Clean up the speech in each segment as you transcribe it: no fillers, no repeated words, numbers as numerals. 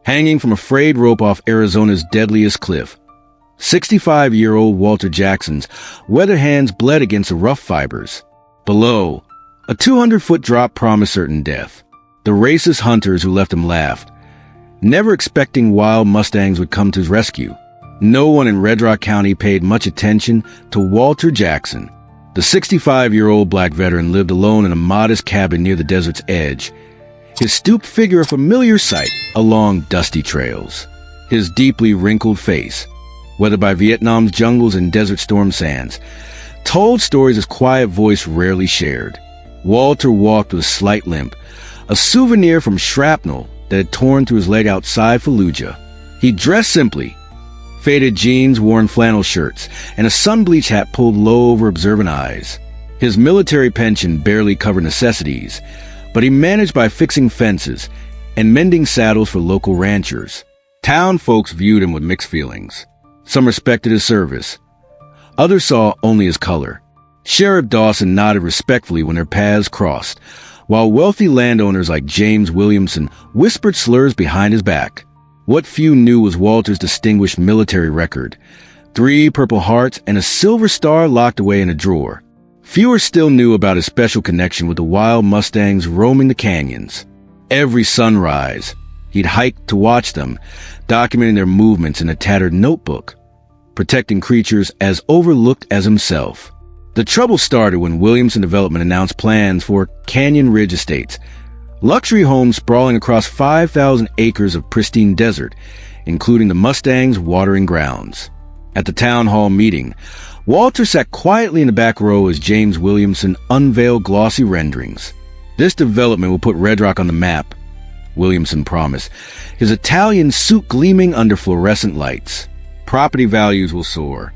hanging from a frayed rope off Arizona's deadliest cliff. 65-year-old Walter Jackson's weather hands bled against the rough fibers. Below, a 200-foot drop promised certain death. The racist hunters who left him laughed, never expecting wild Mustangs would come to his rescue. No one in Red Rock County paid much attention to Walter Jackson. The 65-year-old black veteran lived alone in a modest cabin near the desert's edge, his stooped figure a familiar sight along dusty trails. His deeply wrinkled face, weathered by Vietnam's jungles and desert storm sands, told stories his quiet voice rarely shared. Walter walked with a slight limp, a souvenir from shrapnel that had torn through his leg outside Fallujah. He dressed simply, faded jeans, worn flannel shirts, and a sun-bleached hat pulled low over observant eyes. His military pension barely covered necessities, but he managed by fixing fences and mending saddles for local ranchers. Town folks viewed him with mixed feelings. Some respected his service. Others saw only his color. Sheriff Dawson nodded respectfully when their paths crossed, while wealthy landowners like James Williamson whispered slurs behind his back. What few knew was Walter's distinguished military record: 3 Purple Hearts and a Silver Star locked away in a drawer. Fewer still knew about his special connection with the wild Mustangs roaming the canyons. Every sunrise, he'd hike to watch them, documenting their movements in a tattered notebook, protecting creatures as overlooked as himself. The trouble started when Williamson Development announced plans for Canyon Ridge Estates, luxury homes sprawling across 5,000 acres of pristine desert, including the Mustangs' watering grounds. At the town hall meeting, Walter sat quietly in the back row as James Williamson unveiled glossy renderings. "This development will put Red Rock on the map," Williamson promised, his Italian suit gleaming under fluorescent lights. "Property values will soar."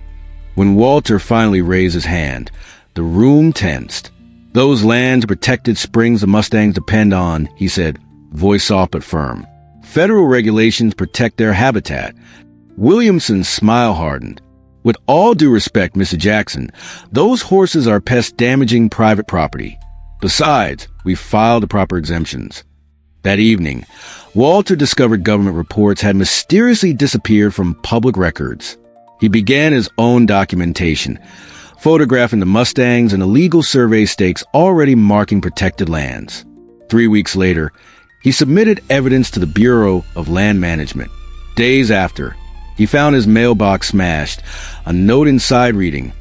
When Walter finally raised his hand, the room tensed. "Those lands are protected springs the Mustangs depend on," he said, voice soft but firm. "Federal regulations protect their habitat." Williamson's smile hardened. "With all due respect, Mr. Jackson, those horses are pests damaging private property. Besides, we've filed the proper exemptions." That evening, Walter discovered government reports had mysteriously disappeared from public records. He began his own documentation, photographing the Mustangs and illegal survey stakes already marking protected lands. 3 weeks later, he submitted evidence to the Bureau of Land Management. Days after, he found his mailbox smashed, a note inside reading,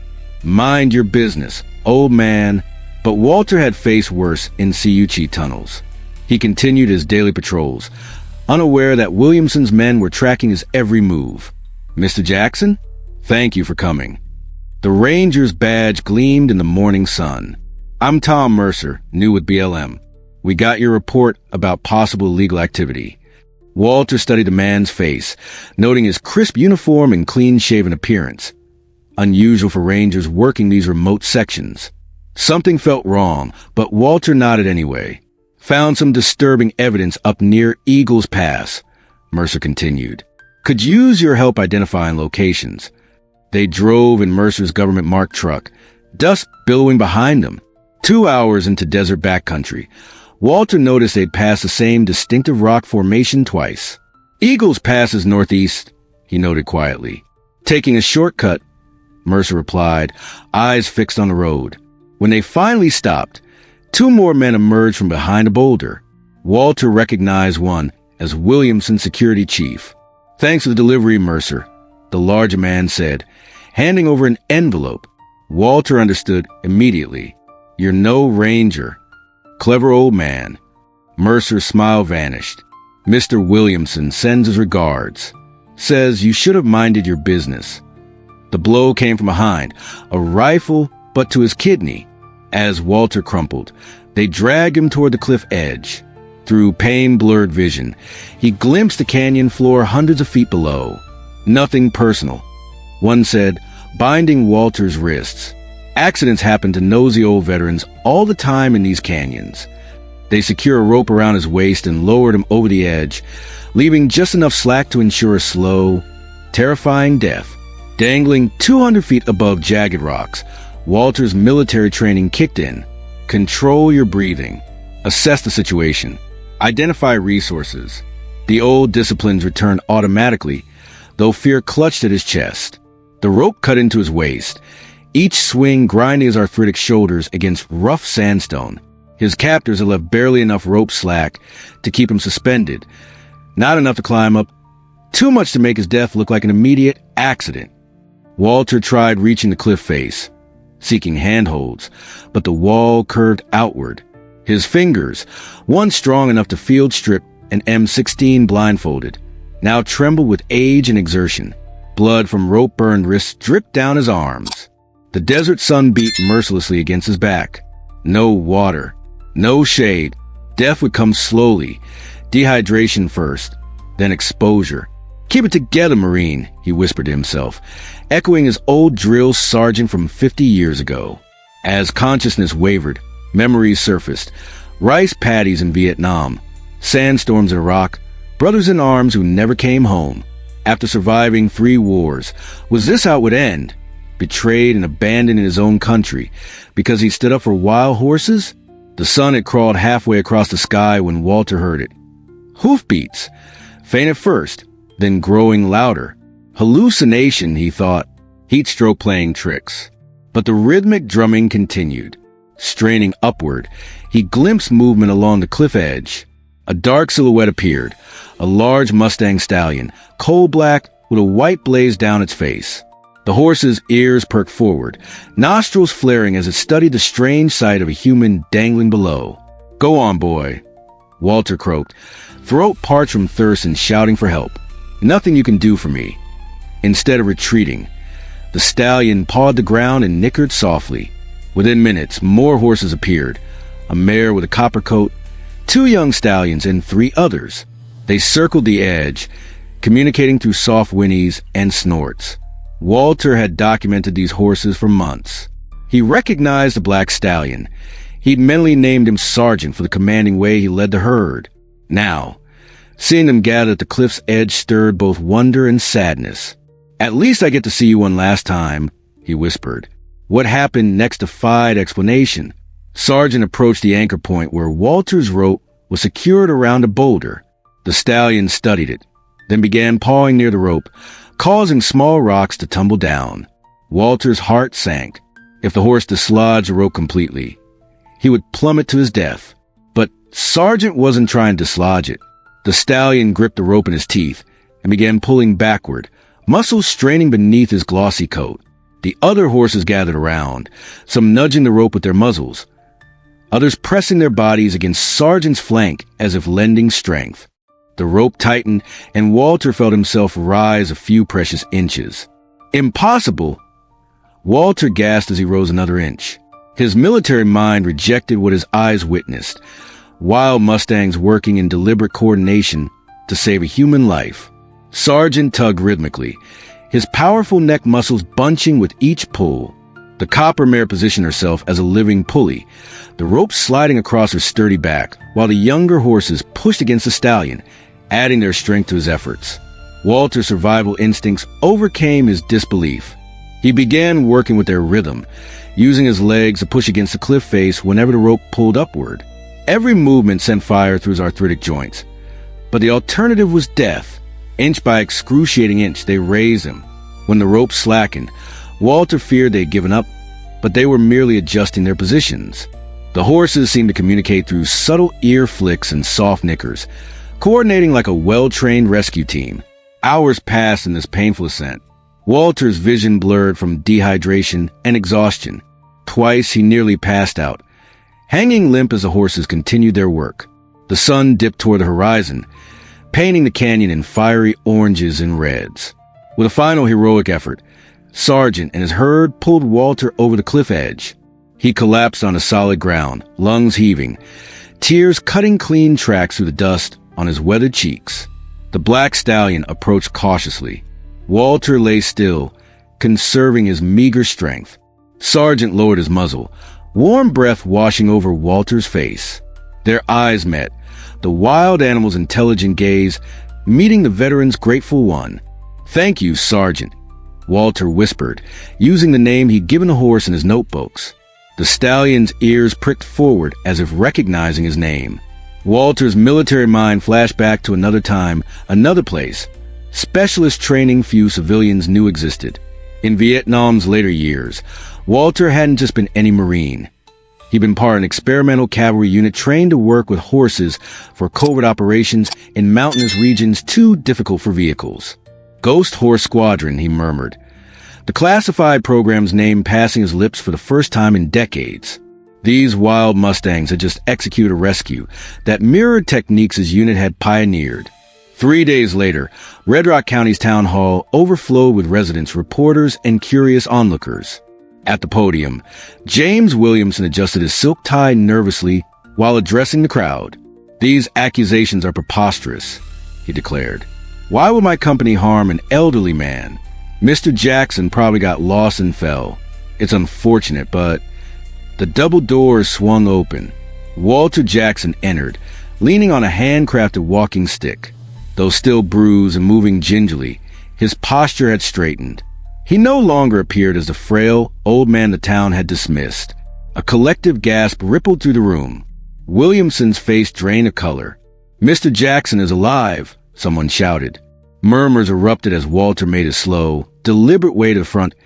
"Mind your business, old man." But Walter had faced worse in Siuchi tunnels. He continued his daily patrols, unaware that Williamson's men were tracking his every move. "Mr. Jackson, thank you for coming." The ranger's badge gleamed in the morning sun. "I'm Tom Mercer, new with BLM. We got your report about possible illegal activity." Walter studied the man's face, noting his crisp uniform and clean-shaven appearance, unusual for rangers working these remote sections. Something felt wrong, but Walter nodded anyway. "Found some disturbing evidence up near Eagles Pass," Mercer continued. "Could use your help identifying locations." They drove in Mercer's government-marked truck, dust billowing behind them. 2 hours into desert backcountry, Walter noticed they'd passed the same distinctive rock formation twice. "Eagles Pass is northeast," he noted quietly. "Taking a shortcut," Mercer replied, eyes fixed on the road. When they finally stopped, 2 more men emerged from behind a boulder. Walter recognized one as Williamson's security chief. "Thanks for the delivery, Mercer," the larger man said, handing over an envelope. Walter understood immediately. "You're no ranger." "Clever old man." Mercer's smile vanished. "Mr. Williamson sends his regards. Says you should have minded your business." The blow came from behind, a rifle, but to his kidney. As Walter crumpled, they dragged him toward the cliff edge. Through pain-blurred vision, he glimpsed the canyon floor hundreds of feet below. Nothing personal. One said, binding Walter's wrists. Accidents happen to nosy old veterans all the time in these canyons. They secure a rope around his waist and lowered him over the edge, leaving just enough slack to ensure a slow, terrifying death. Dangling 200 feet above jagged rocks, Walter's military training kicked in. Control your breathing. Assess the situation. Identify resources. The old disciplines returned automatically, though fear clutched at his chest. The rope cut into his waist, each swing grinding his arthritic shoulders against rough sandstone. His captors had left barely enough rope slack to keep him suspended, not enough to climb up, too much to make his death look like an immediate accident. Walter tried reaching the cliff face, seeking handholds, but the wall curved outward. His fingers, once strong enough to field strip an M16 blindfolded, now trembled with age and exertion. Blood from rope-burned wrists dripped down his arms. The desert sun beat mercilessly against his back. No water, no shade. Death would come slowly. Dehydration first, then exposure. "Keep it together, Marine," he whispered to himself, echoing his old drill sergeant from 50 years ago. As consciousness wavered, memories surfaced. Rice paddies in Vietnam, sandstorms in Iraq, brothers in arms who never came home. After surviving 3 wars, was this how it would end? Betrayed and abandoned in his own country because he stood up for wild horses? The sun had crawled halfway across the sky when Walter heard it. Hoofbeats, faint at first, then growing louder. Hallucination, he thought, heat stroke playing tricks. But the rhythmic drumming continued. Straining upward, he glimpsed movement along the cliff edge. A dark silhouette appeared, a large Mustang stallion, coal-black with a white blaze down its face. The horse's ears perked forward, nostrils flaring as it studied the strange sight of a human dangling below. "Go on, boy," Walter croaked, throat parched from thirst and shouting for help. "Nothing you can do for me." Instead of retreating, the stallion pawed the ground and nickered softly. Within minutes, more horses appeared, a mare with a copper coat, 2 young stallions, and 3 others. They circled the edge, communicating through soft whinnies and snorts. Walter had documented these horses for months. He recognized the black stallion. He'd mentally named him Sergeant for the commanding way he led the herd. Now, seeing them gather at the cliff's edge stirred both wonder and sadness. "At least I get to see you one last time," he whispered. What happened next defied explanation. Sergeant approached the anchor point where Walter's rope was secured around a boulder. The stallion studied it, then began pawing near the rope, causing small rocks to tumble down. Walter's heart sank. If the horse dislodged the rope completely, he would plummet to his death. But Sergeant wasn't trying to dislodge it. The stallion gripped the rope in his teeth and began pulling backward, muscles straining beneath his glossy coat. The other horses gathered around, some nudging the rope with their muzzles, others pressing their bodies against Sergeant's flank as if lending strength. The rope tightened, and Walter felt himself rise a few precious inches. "Impossible!" Walter gasped as he rose another inch. His military mind rejected what his eyes witnessed, wild Mustangs working in deliberate coordination to save a human life. Sergeant tugged rhythmically, his powerful neck muscles bunching with each pull. The copper mare positioned herself as a living pulley, the rope sliding across her sturdy back, while the younger horses pushed against the stallion, adding their strength to his efforts. Walter's survival instincts overcame his disbelief. He began working with their rhythm, using his legs to push against the cliff face whenever the rope pulled upward. Every movement sent fire through his arthritic joints. But the alternative was death. Inch by excruciating inch, they raised him. When the rope slackened, Walter feared they had given up, but they were merely adjusting their positions. The horses seemed to communicate through subtle ear flicks and soft nickers, coordinating like a well-trained rescue team. Hours passed in this painful ascent. Walter's vision blurred from dehydration and exhaustion. Twice he nearly passed out, hanging limp as the horses continued their work. The sun dipped toward the horizon, painting the canyon in fiery oranges and reds. With a final heroic effort, Sergeant and his herd pulled Walter over the cliff edge. He collapsed on the solid ground, lungs heaving, tears cutting clean tracks through the dust on his weathered cheeks. The black stallion approached cautiously. Walter lay still, conserving his meager strength. Sergeant lowered his muzzle, warm breath washing over Walter's face. Their eyes met, the wild animal's intelligent gaze meeting the veteran's grateful one. "Thank you, Sergeant," Walter whispered, using the name he'd given the horse in his notebooks. The stallion's ears pricked forward as if recognizing his name. Walter's military mind flashed back to another time, another place. Specialist training few civilians knew existed. In Vietnam's later years, Walter hadn't just been any Marine. He'd been part of an experimental cavalry unit trained to work with horses for covert operations in mountainous regions too difficult for vehicles. Ghost Horse Squadron, he murmured, the classified program's name passing his lips for the first time in decades. These wild Mustangs had just executed a rescue that mirrored techniques his unit had pioneered. 3 days later, Red Rock County's town hall overflowed with residents, reporters, and curious onlookers. At the podium, James Williamson adjusted his silk tie nervously while addressing the crowd. "These accusations are preposterous," he declared. "Why would my company harm an elderly man? Mr. Jackson probably got lost and fell. It's unfortunate, but..." The double doors swung open. Walter Jackson entered, leaning on a handcrafted walking stick. Though still bruised and moving gingerly, his posture had straightened. He no longer appeared as the frail, old man the town had dismissed. A collective gasp rippled through the room. Williamson's face drained of color. "Mr. Jackson is alive," someone shouted. Murmurs erupted as Walter made a slow, deliberate way to the front,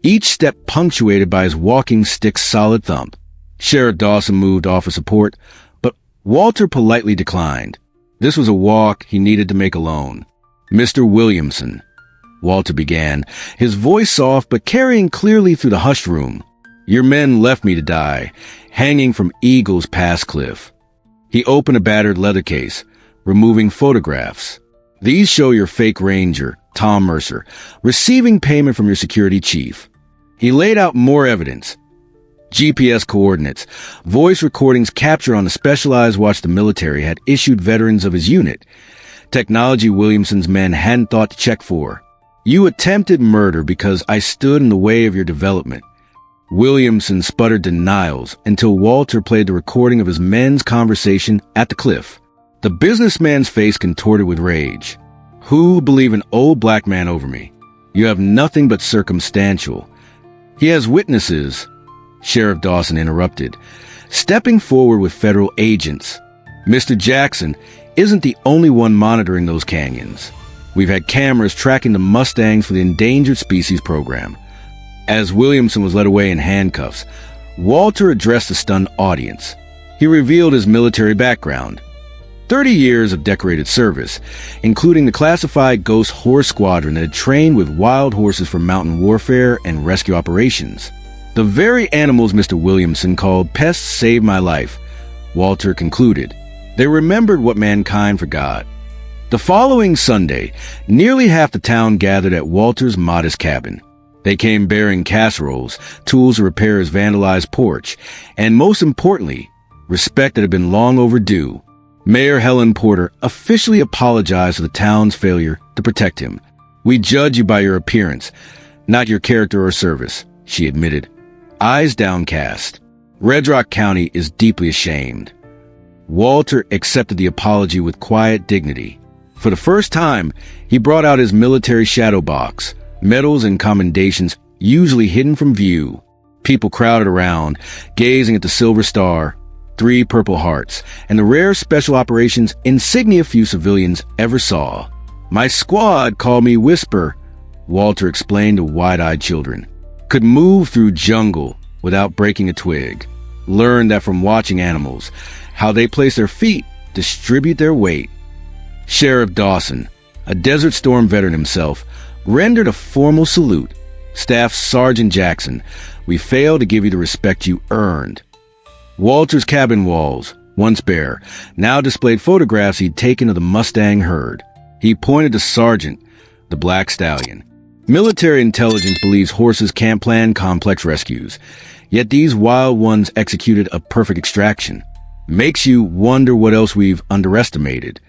each step punctuated by his walking stick's solid thump. Sheriff Dawson moved to offer support, but Walter politely declined. This was a walk he needed to make alone. "Mr. Williamson," Walter began, his voice soft but carrying clearly through the hushed room. "Your men left me to die, hanging from Eagle's Pass cliff." He opened a battered leather case, removing photographs. "These show your fake ranger, Tom Mercer, receiving payment from your security chief." He laid out more evidence. GPS coordinates, voice recordings captured on a specialized watch the military had issued veterans of his unit, technology Williamson's men hadn't thought to check for. "You attempted murder because I stood in the way of your development." Williamson sputtered denials until Walter played the recording of his men's conversation at the cliff. The businessman's face contorted with rage. "Who would believe an old black man over me? You have nothing but circumstantial." "He has witnesses," Sheriff Dawson interrupted, stepping forward with federal agents. "Mr. Jackson isn't the only one monitoring those canyons. We've had cameras tracking the Mustangs for the Endangered Species Program." As Williamson was led away in handcuffs, Walter addressed the stunned audience. He revealed his military background. 30 years of decorated service, including the classified Ghost Horse Squadron that had trained with wild horses for mountain warfare and rescue operations. "The very animals Mr. Williamson called pests saved my life," Walter concluded. "They remembered what mankind forgot." The following Sunday, nearly half the town gathered at Walter's modest cabin. They came bearing casseroles, tools to repair his vandalized porch, and most importantly, respect that had been long overdue. Mayor Helen Porter officially apologized for the town's failure to protect him. "We judge you by your appearance, not your character or service," she admitted, eyes downcast. "Red Rock County is deeply ashamed." Walter accepted the apology with quiet dignity. For the first time, he brought out his military shadow box, medals and commendations usually hidden from view. People crowded around, gazing at the silver star, 3 Purple Hearts, and the rare special operations insignia few civilians ever saw. "My squad called me Whisper," Walter explained to wide-eyed children. "Could move through jungle without breaking a twig. Learned that from watching animals, how they place their feet, distribute their weight." Sheriff Dawson, a Desert Storm veteran himself, rendered a formal salute. "Staff Sergeant Jackson, we fail to give you the respect you earned." Walter's cabin walls, once bare, now displayed photographs he'd taken of the Mustang herd. He pointed to Sergeant, the black stallion. Military intelligence believes horses can't plan complex rescues, yet these wild ones executed a perfect extraction. Makes you wonder what else we've underestimated.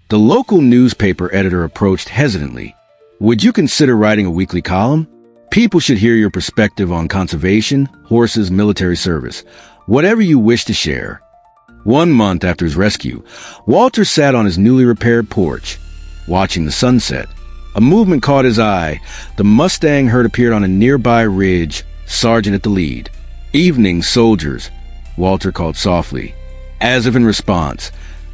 The local newspaper editor approached hesitantly. "Would you consider writing a weekly column? People should hear your perspective on conservation, horses, military service. Whatever you wish to share." 1 month after his rescue, Walter sat on his newly repaired porch, watching the sunset. A movement caught his eye. The Mustang herd appeared on a nearby ridge, Sergeant at the lead. "Evening, soldiers," Walter called softly. As if in response,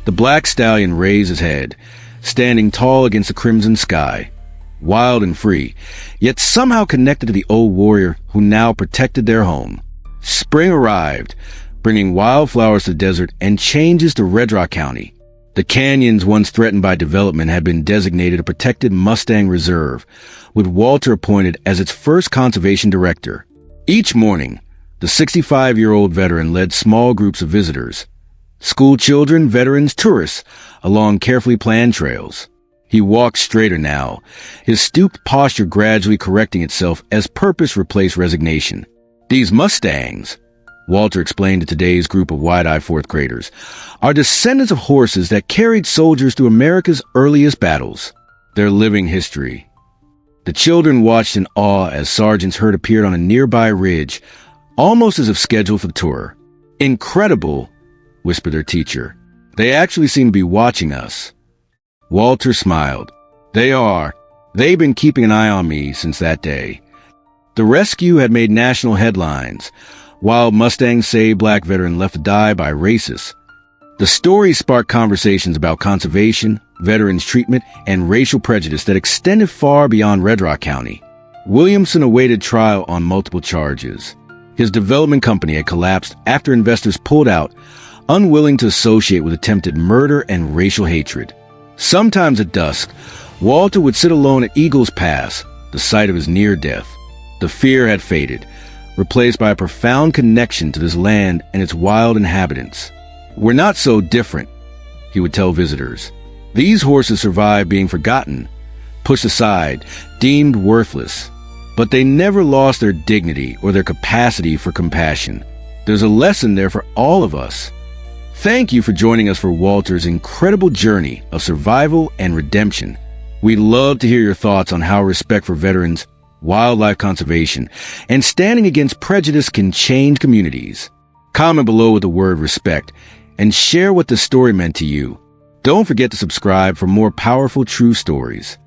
The black stallion raised his head, standing tall against the crimson sky, wild and free, yet somehow connected to the old warrior who now protected their home. Spring arrived, bringing wildflowers to the desert and changes to Red Rock County. The canyons once threatened by development had been designated a protected Mustang reserve, with Walter appointed as its first conservation director. Each morning, the 65-year-old veteran led small groups of visitors, school children, veterans, tourists, along carefully planned trails. He walked straighter now, his stooped posture gradually correcting itself as purpose replaced resignation. These Mustangs, Walter explained to today's group of wide-eyed fourth graders, are descendants of horses that carried soldiers through America's earliest battles. Their living history. The children watched in awe as Sergeant's herd appeared on a nearby ridge, almost as if scheduled for the tour. "Incredible," whispered their teacher. "They actually seem to be watching us." Walter smiled. "They are. They've been keeping an eye on me since that day." The rescue had made national headlines. Wild Mustang saved black veteran left to die by racists. The story sparked conversations about conservation, veterans' treatment, and racial prejudice that extended far beyond Red Rock County. Williamson awaited trial on multiple charges. His development company had collapsed after investors pulled out, unwilling to associate with attempted murder and racial hatred. Sometimes at dusk, Walter would sit alone at Eagles Pass, the site of his near death. The fear had faded, replaced by a profound connection to this land and its wild inhabitants. "We're not so different," he would tell visitors. "These horses survived being forgotten, pushed aside, deemed worthless. But they never lost their dignity or their capacity for compassion. There's a lesson there for all of us." Thank you for joining us for Walter's incredible journey of survival and redemption. We'd love to hear your thoughts on how respect for veterans, wildlife conservation, and standing against prejudice can change communities. Comment below with the word respect and share what the story meant to you. Don't forget to subscribe for more powerful true stories.